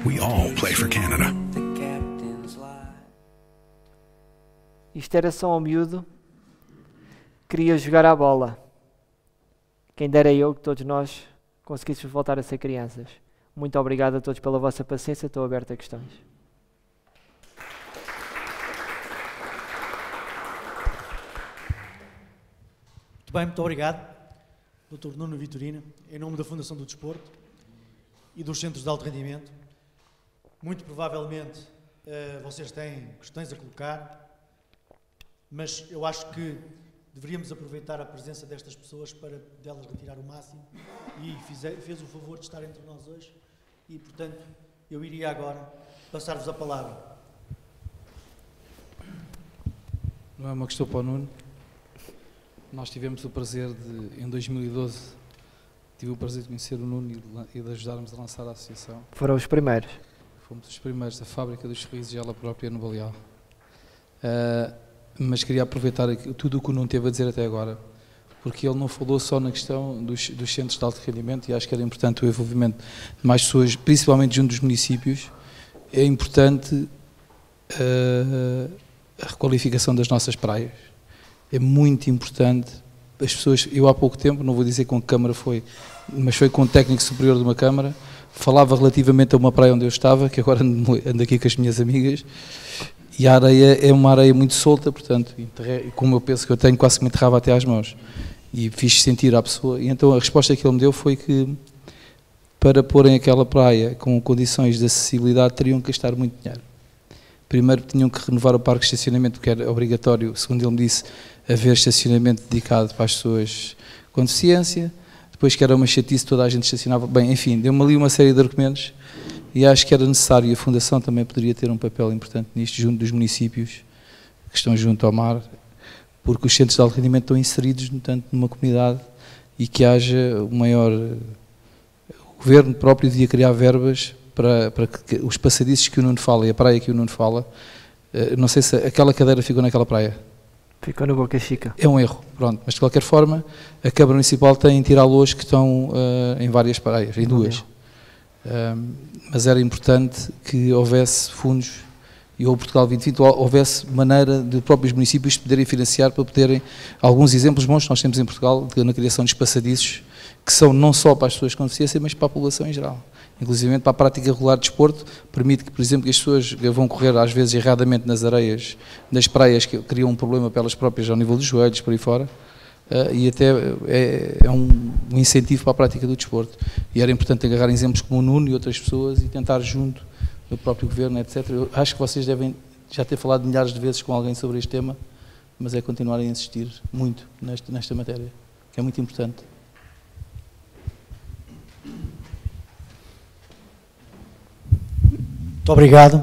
We all play for Canada. Isto era só um miúdo que queria jogar à bola. Quem dera eu que todos nós conseguíssemos voltar a ser crianças. Muito obrigado a todos pela vossa paciência, estou aberto a questões. Muito bem, muito obrigado, Dr. Nuno Vitorino, em nome da Fundação do Desporto e dos Centros de Alto Rendimento. Muito provavelmente vocês têm questões a colocar, mas eu acho que deveríamos aproveitar a presença destas pessoas para delas retirar o máximo e fez o favor de estar entre nós hoje e, portanto, eu iria agora passar-vos a palavra. Não é uma questão para o Nuno. Nós tivemos o prazer de, em 2012, tive o prazer de conhecer o Nuno e de ajudarmos a lançar a associação. Foram os primeiros. Fomos os primeiros da fábrica dos sorrisos e ela própria no Baleal. Mas queria aproveitar tudo o que o Nuno teve a dizer até agora, porque ele não falou só na questão dos centros de alto rendimento, e acho que era importante o envolvimento de mais pessoas, principalmente junto dos municípios. É importante a requalificação das nossas praias. É muito importante. As pessoas, eu há pouco tempo, não vou dizer com que câmara foi, mas foi com um técnico superior de uma câmara, falava relativamente a uma praia onde eu estava, que agora ando aqui com as minhas amigas, e a areia é uma areia muito solta, portanto, como eu penso que eu tenho, quase que me enterrava até às mãos. E fiz sentir à pessoa, e então a resposta que ele me deu foi que para porem aquela praia com condições de acessibilidade teriam que gastar muito dinheiro. Primeiro tinham que renovar o parque de estacionamento, que era obrigatório, segundo ele me disse, haver estacionamento dedicado para as pessoas com deficiência. Depois que era uma chatice, toda a gente estacionava. Bem, enfim, deu-me ali uma série de argumentos e acho que era necessário, e a Fundação também poderia ter um papel importante nisto, junto dos municípios que estão junto ao mar, porque os centros de alto rendimento estão inseridos, tanto numa comunidade, e que haja o maior... O Governo próprio devia criar verbas para que os passadiços que o Nuno fala e a praia que o Nuno fala, não sei se aquela cadeira ficou naquela praia. Ficou no Boca Chica. É um erro, pronto, mas de qualquer forma a Câmara Municipal tem tiralos que estão em várias praias, em duas. Mas era importante que houvesse fundos, e o Portugal 2020 houvesse maneira de próprios municípios poderem financiar para poderem, alguns exemplos bons que nós temos em Portugal na criação de passadiços, que são não só para as pessoas com deficiência, mas para a população em geral. Inclusive para a prática regular de desporto, permite que, por exemplo, que as pessoas vão correr às vezes erradamente nas areias das praias, que criam um problema para elas próprias ao nível dos joelhos, por aí fora, e até é um incentivo para a prática do desporto. E era importante agarrar exemplos como o Nuno e outras pessoas e tentar junto do próprio Governo, etc. Eu acho que vocês devem já ter falado milhares de vezes com alguém sobre este tema, mas é continuar a insistir muito nesta matéria, que é muito importante. Muito obrigado.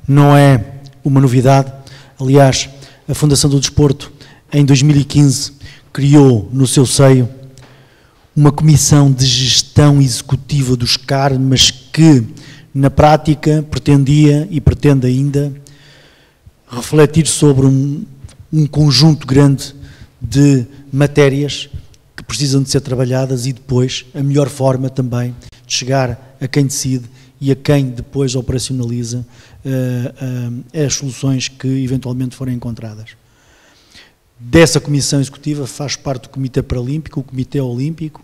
Não é uma novidade. Aliás, a Fundação do Desporto, em 2015, criou no seu seio uma comissão de gestão executiva dos CAR, mas que, na prática, pretendia e pretende ainda refletir sobre um conjunto grande de matérias que precisam de ser trabalhadas e depois a melhor forma também de chegar a quem decide e a quem depois operacionaliza as soluções que eventualmente forem encontradas. Dessa Comissão Executiva faz parte o Comitê Paralímpico, o Comitê Olímpico,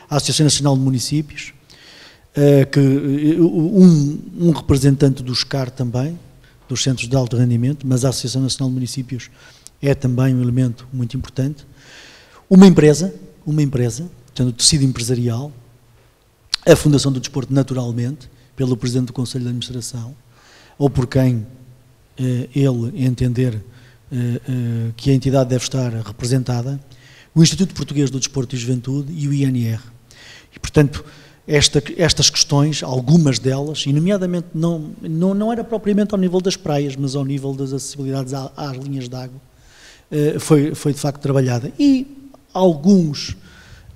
a Associação Nacional de Municípios, um representante dos CAR também, dos Centros de Alto Rendimento, mas a Associação Nacional de Municípios é também um elemento muito importante. Uma empresa, portanto, o tecido empresarial, a Fundação do Desporto, naturalmente, pelo Presidente do Conselho de Administração, ou por quem ele entender que a entidade deve estar representada, o Instituto Português do Desporto e Juventude e o INR. E, portanto, estas questões, algumas delas, e nomeadamente não era propriamente ao nível das praias, mas ao nível das acessibilidades às linhas de água, foi de facto trabalhada. E alguns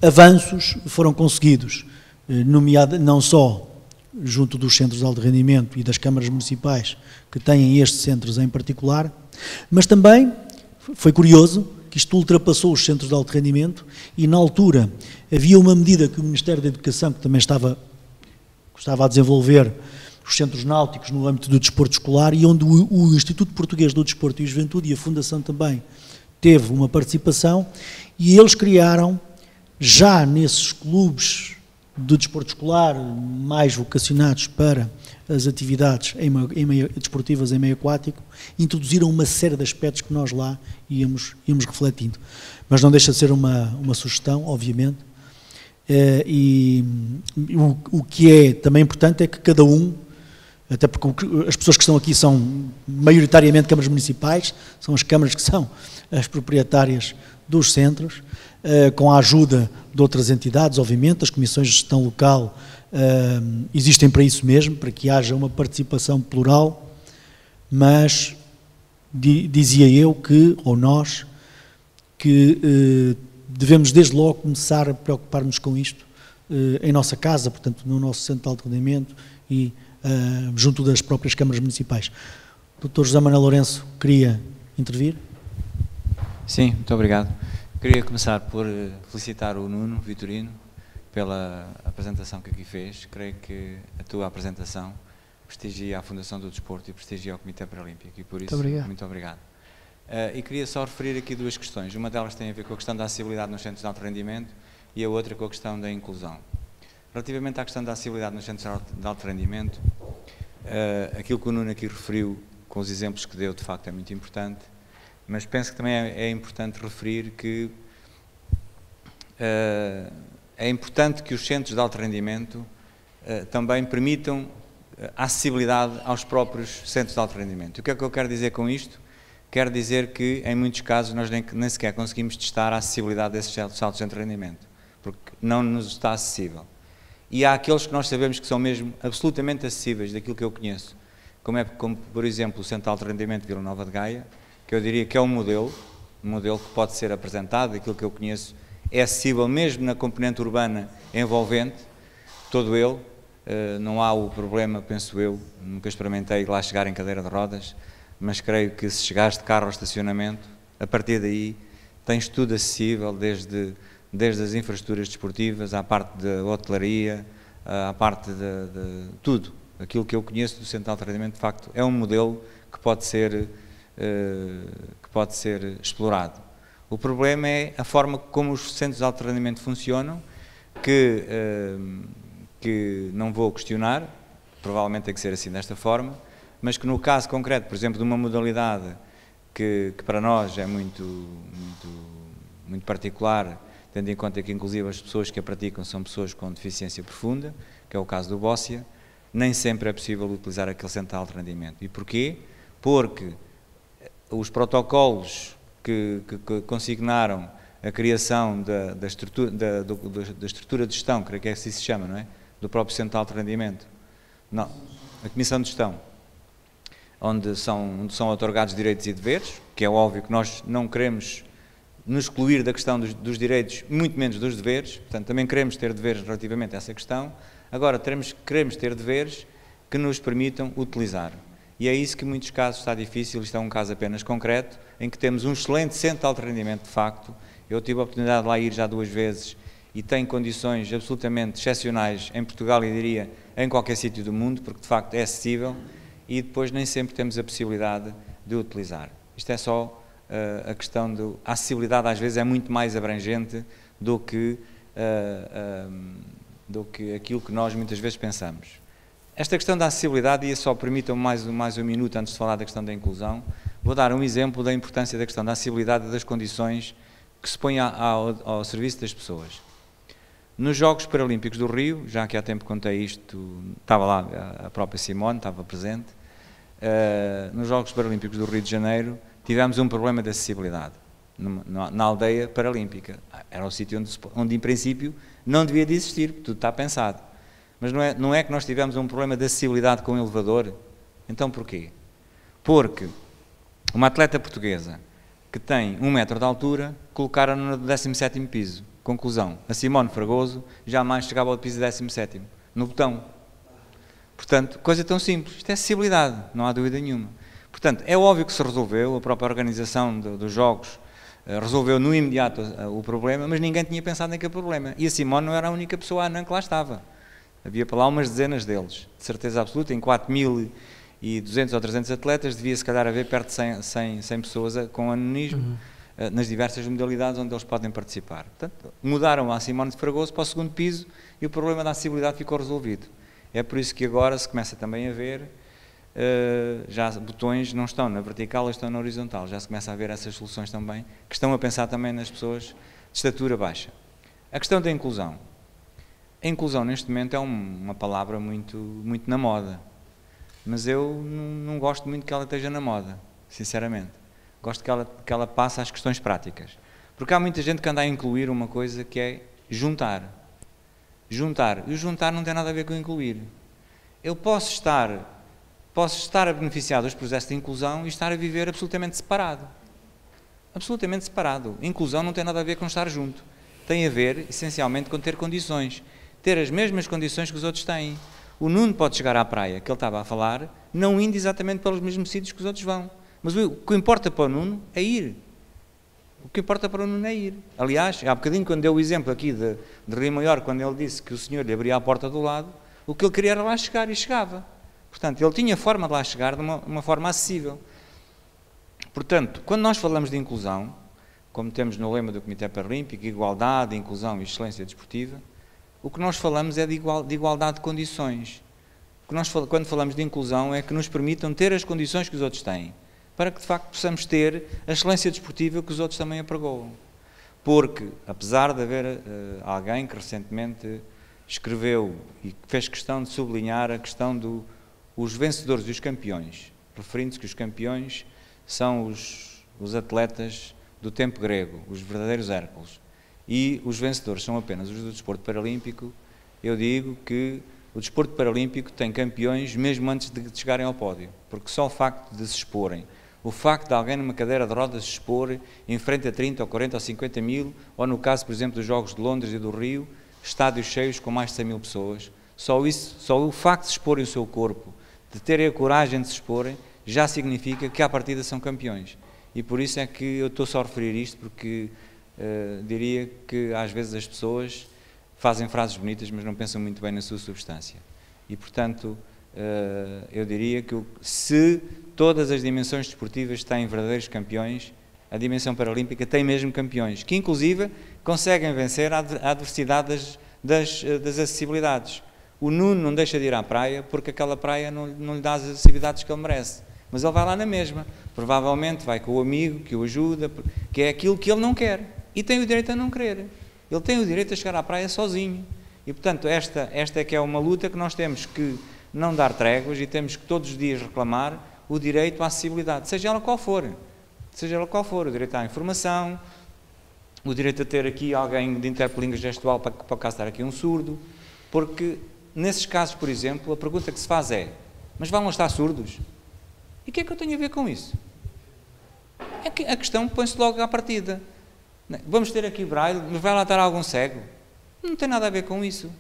avanços foram conseguidos, não só junto dos centros de alto rendimento e das câmaras municipais que têm estes centros em particular, mas também foi curioso que isto ultrapassou os centros de alto rendimento e na altura havia uma medida que o Ministério da Educação, que também estava a desenvolver os centros náuticos no âmbito do desporto escolar e onde o Instituto Português do Desporto e Juventude e a Fundação também teve uma participação e eles criaram já nesses clubes de desporto escolar mais vocacionados para as atividades desportivas em meio aquático, introduziram uma série de aspectos que nós lá íamos refletindo. Mas não deixa de ser uma sugestão, obviamente, e o que é também importante é que cada um, até porque as pessoas que estão aqui são maioritariamente câmaras municipais, são as câmaras que são as proprietárias dos centros, com a ajuda de outras entidades, obviamente, as comissões de gestão local existem para isso mesmo, para que haja uma participação plural, mas dizia eu que, ou nós, que devemos desde logo começar a preocupar-nos com isto em nossa casa, portanto, no nosso centro de alto rendimento e junto das próprias câmaras municipais. O Dr. José Manuel Lourenço queria intervir? Sim, muito obrigado. Queria começar por felicitar o Nuno Vitorino pela apresentação que aqui fez. Creio que a tua apresentação prestigia a Fundação do Desporto e prestigia o Comitê Paralímpico e por isso, muito obrigado. E queria só referir aqui duas questões. Uma delas tem a ver com a questão da acessibilidade nos centros de alto rendimento e a outra com a questão da inclusão. Relativamente à questão da acessibilidade nos centros de alto rendimento, aquilo que o Nuno aqui referiu, com os exemplos que deu, de facto é muito importante, mas penso que também é importante referir que é importante que os centros de alto rendimento também permitam a acessibilidade aos próprios centros de alto rendimento. E o que é que eu quero dizer com isto? Quero dizer que, em muitos casos, nós nem sequer conseguimos testar a acessibilidade desses saltos de alto rendimento, porque não nos está acessível. E há aqueles que nós sabemos que são mesmo absolutamente acessíveis, daquilo que eu conheço, como por exemplo, o Centro de Alto Rendimento de Vila Nova de Gaia, que eu diria que é um modelo que pode ser apresentado, daquilo que eu conheço, é acessível mesmo na componente urbana envolvente, todo ele, não há o problema, penso eu, nunca experimentei lá chegar em cadeira de rodas, mas creio que se chegares de carro ao estacionamento, a partir daí tens tudo acessível, desde as infraestruturas desportivas, à parte da hotelaria, à parte de tudo. Aquilo que eu conheço do Centro de Alto Rendimento, de facto, é um modelo que pode ser explorado. O problema é a forma como os centros de alto rendimento funcionam, que não vou questionar, provavelmente tem que ser assim desta forma, mas que no caso concreto, por exemplo, de uma modalidade que para nós é muito particular, tendo em conta que inclusive as pessoas que a praticam são pessoas com deficiência profunda, que é o caso do bóssia, nem sempre é possível utilizar aquele centro de alto rendimento. E porquê? Porque os protocolos que consignaram a criação da estrutura de gestão, creio que é assim se chama, não é? Do próprio centro de alto rendimento. Não, a Comissão de Gestão, onde são otorgados direitos e deveres, que é óbvio que nós não queremos nos excluir da questão dos direitos, muito menos dos deveres, portanto também queremos ter deveres relativamente a essa questão, agora queremos ter deveres que nos permitam utilizar. E é isso que em muitos casos está difícil, isto é um caso apenas concreto, em que temos um excelente centro de alto rendimento de facto, eu tive a oportunidade de lá ir já 2 vezes e tem condições absolutamente excepcionais em Portugal e diria em qualquer sítio do mundo, porque de facto é acessível e depois nem sempre temos a possibilidade de utilizar. Isto é só a questão a acessibilidade às vezes é muito mais abrangente do que aquilo que nós muitas vezes pensamos. Esta questão da acessibilidade, e só permitam-me mais um minuto antes de falar da questão da inclusão, vou dar um exemplo da importância da questão da acessibilidade e das condições que se põe ao serviço das pessoas. Nos Jogos Paralímpicos do Rio, já que há tempo contei isto, estava lá a própria Simone, estava presente, nos Jogos Paralímpicos do Rio de Janeiro tivemos um problema de acessibilidade na aldeia paralímpica. Era o sítio onde em princípio não devia de existir, porque tudo está pensado. Mas não é que nós tivemos um problema de acessibilidade com o elevador? Então porquê? Porque uma atleta portuguesa que tem 1 metro de altura, colocaram-no no 17º piso. Conclusão, a Simone Fragoso jamais chegava ao piso 17º, no botão. Portanto, coisa tão simples, isto é acessibilidade, não há dúvida nenhuma. Portanto, é óbvio que se resolveu, a própria organização dos Jogos resolveu no imediato o problema, mas ninguém tinha pensado naquele problema. E a Simone não era a única pessoa anã que lá estava. Havia para lá umas dezenas deles, de certeza absoluta, em 4.200 ou 300 atletas, devia se calhar haver perto de 100 pessoas com ananismo, nas diversas modalidades onde eles podem participar. Portanto, mudaram a Simone de Fragoso para o 2º piso e o problema da acessibilidade ficou resolvido. É por isso que agora se começa também a ver, já botões não estão na vertical, estão na horizontal, já se começa a ver essas soluções também, que estão a pensar também nas pessoas de estatura baixa. A questão da inclusão. A inclusão neste momento é uma palavra muito na moda, mas eu não gosto muito que ela esteja na moda, sinceramente. Gosto que ela passe às questões práticas, porque há muita gente que anda a incluir uma coisa que é juntar. Juntar, e o juntar não tem nada a ver com incluir. Eu posso estar a beneficiar dos processos de inclusão e estar a viver absolutamente separado. Absolutamente separado. Inclusão não tem nada a ver com estar junto. Tem a ver, essencialmente, com ter condições. Ter as mesmas condições que os outros têm. O Nuno pode chegar à praia, que ele estava a falar, não indo exatamente pelos mesmos sítios que os outros vão. Mas o que importa para o Nuno é ir. O que importa para o Nuno é ir. Aliás, há bocadinho, quando deu o exemplo aqui de Rio Maior, quando ele disse que o senhor lhe abria a porta do lado, o que ele queria era lá chegar e chegava. Portanto, ele tinha forma de lá chegar de uma forma acessível. Portanto, quando nós falamos de inclusão, como temos no lema do Comitê Paralímpico, igualdade, inclusão e excelência desportiva, o que nós falamos é de igualdade de condições. Quando falamos de inclusão é que nos permitam ter as condições que os outros têm, para que de facto possamos ter a excelência desportiva que os outros também apregoam. Porque, apesar de haver alguém que recentemente escreveu e fez questão de sublinhar a questão do os vencedores e os campeões, referindo-se que os campeões são os atletas do tempo grego, os verdadeiros Hércules, e os vencedores são apenas os do desporto paralímpico, eu digo que o desporto paralímpico tem campeões mesmo antes de chegarem ao pódio, porque só o facto de se exporem, o facto de alguém numa cadeira de rodas se expor em frente a 30 ou 40 ou 50 mil, ou no caso, por exemplo, dos Jogos de Londres e do Rio, estádios cheios com mais de 100 mil pessoas, só o facto de se exporem o seu corpo, de terem a coragem de se exporem, já significa que à partida são campeões. E por isso é que eu estou só a referir isto, porque diria que às vezes as pessoas fazem frases bonitas, mas não pensam muito bem na sua substância. E, portanto, eu diria que se todas as dimensões desportivas têm verdadeiros campeões, a dimensão paralímpica tem mesmo campeões, que inclusive conseguem vencer a adversidade das acessibilidades. O Nuno não deixa de ir à praia porque aquela praia não lhe dá as acessibilidades que ele merece, mas ele vai lá na mesma, provavelmente vai com o amigo que o ajuda, que é aquilo que ele não quer, e tem o direito a não querer. Ele tem o direito a chegar à praia sozinho. E, portanto, esta é que é uma luta que nós temos que não dar tréguas e temos que todos os dias reclamar o direito à acessibilidade, seja ela qual for. Seja ela qual for, o direito à informação, o direito a ter aqui alguém de interlíngua gestual para o caso estar aqui um surdo, porque nesses casos, por exemplo, a pergunta que se faz é: mas vão estar surdos? E o que é que eu tenho a ver com isso? É que a questão põe-se logo à partida. Vamos ter aqui braille, mas vai lá estar algum cego? Não tem nada a ver com isso.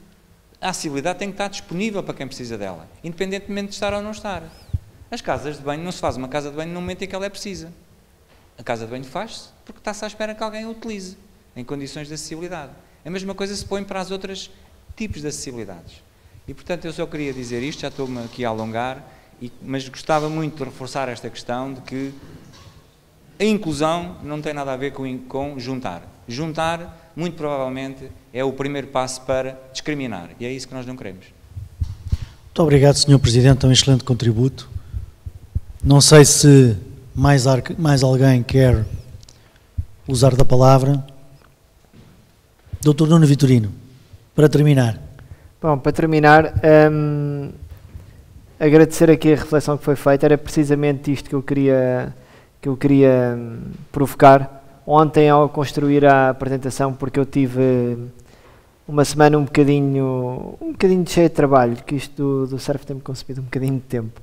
A acessibilidade tem que estar disponível para quem precisa dela, independentemente de estar ou não estar. As casas de banho, não se faz uma casa de banho no momento em que ela é precisa. A casa de banho faz-se porque está-se à espera que alguém a utilize, em condições de acessibilidade. A mesma coisa se põe para os outros tipos de acessibilidades. E, portanto, eu só queria dizer isto, já estou-me aqui a alongar, mas gostava muito de reforçar esta questão de que a inclusão não tem nada a ver com juntar. Juntar, muito provavelmente, é o primeiro passo para discriminar, e é isso que nós não queremos. Muito obrigado, Sr. Presidente, é um excelente contributo. Não sei se mais alguém quer usar da palavra. Dr. Nuno Vitorino, para terminar. Bom, para terminar, agradecer aqui a reflexão que foi feita, era precisamente isto que eu queria provocar. Ontem, ao construir a apresentação, porque eu tive uma semana um bocadinho cheia de trabalho, que isto do surf tem-me consumido um bocadinho de tempo.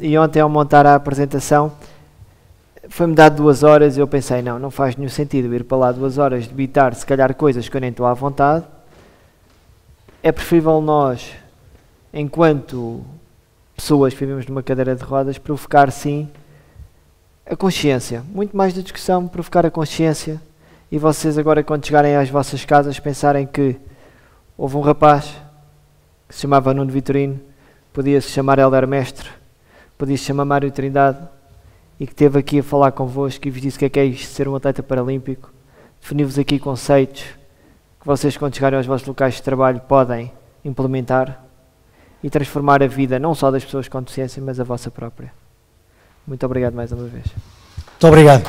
E ontem, ao montar a apresentação, foi-me dado 2 horas e eu pensei, não faz nenhum sentido ir para lá 2 horas, debitar se calhar coisas que eu nem estou à vontade. É preferível nós, enquanto pessoas que vivemos numa cadeira de rodas, provocar sim a consciência, muito mais da discussão, provocar a consciência, e vocês agora, quando chegarem às vossas casas, pensarem que houve um rapaz que se chamava Nuno Vitorino, podia-se chamar Hélder Mestre, podia-se chamar Mário Trindade, e que esteve aqui a falar convosco e vos disse o que é isto, ser um atleta paralímpico, definiu-vos aqui conceitos que vocês, quando chegarem aos vossos locais de trabalho, podem implementar e transformar a vida não só das pessoas com deficiência, mas a vossa própria. Muito obrigado mais uma vez. Muito obrigado.